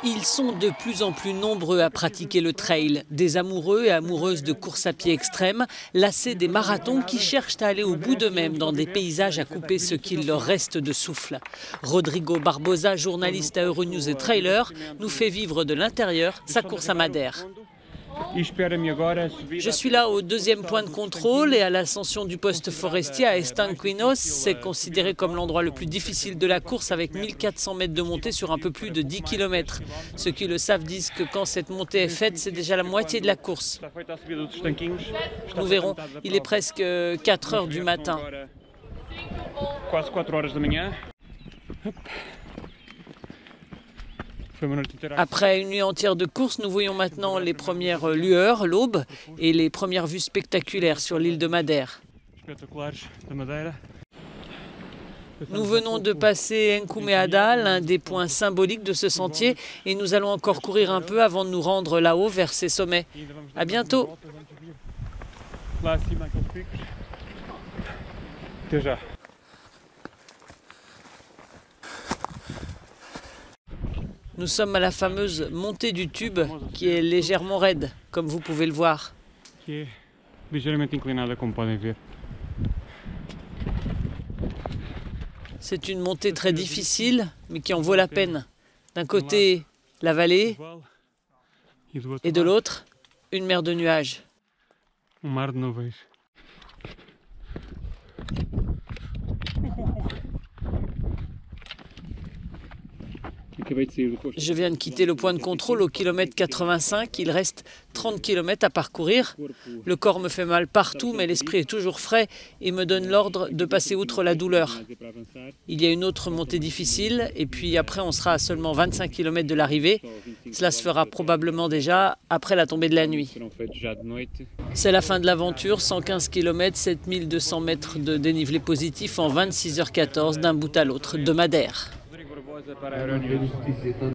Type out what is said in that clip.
Ils sont de plus en plus nombreux à pratiquer le trail. Des amoureux et amoureuses de course à pied extrême, lassés des marathons qui cherchent à aller au bout d'eux-mêmes dans des paysages à couper ce qu'il leur reste de souffle. Rodrigo Barbosa, journaliste à Euronews et trailer, nous fait vivre de l'intérieur sa course à Madère. Je suis là au deuxième point de contrôle et à l'ascension du poste forestier à Estanquinos. C'est considéré comme l'endroit le plus difficile de la course avec 1400 mètres de montée sur un peu plus de 10 km. Ceux qui le savent disent que quand cette montée est faite, c'est déjà la moitié de la course. Nous verrons, il est presque 4 heures du matin. Après une nuit entière de course, nous voyons maintenant les premières lueurs, l'aube, et les premières vues spectaculaires sur l'île de Madère. Nous venons de passer Encumeada, l'un des points symboliques de ce sentier, et nous allons encore courir un peu avant de nous rendre là-haut vers ces sommets. À bientôt. Nous sommes à la fameuse montée du tube qui est légèrement raide, comme vous pouvez le voir. C'est une montée très difficile, mais qui en vaut la peine. D'un côté, la vallée, et de l'autre, une mer de nuages. Je viens de quitter le point de contrôle au kilomètre 85, il reste 30 km à parcourir. Le corps me fait mal partout, mais l'esprit est toujours frais et me donne l'ordre de passer outre la douleur. Il y a une autre montée difficile et puis après on sera à seulement 25 km de l'arrivée. Cela se fera probablement déjà après la tombée de la nuit. C'est la fin de l'aventure, 115 km, 7200 mètres de dénivelé positif en 26h14 d'un bout à l'autre de Madère.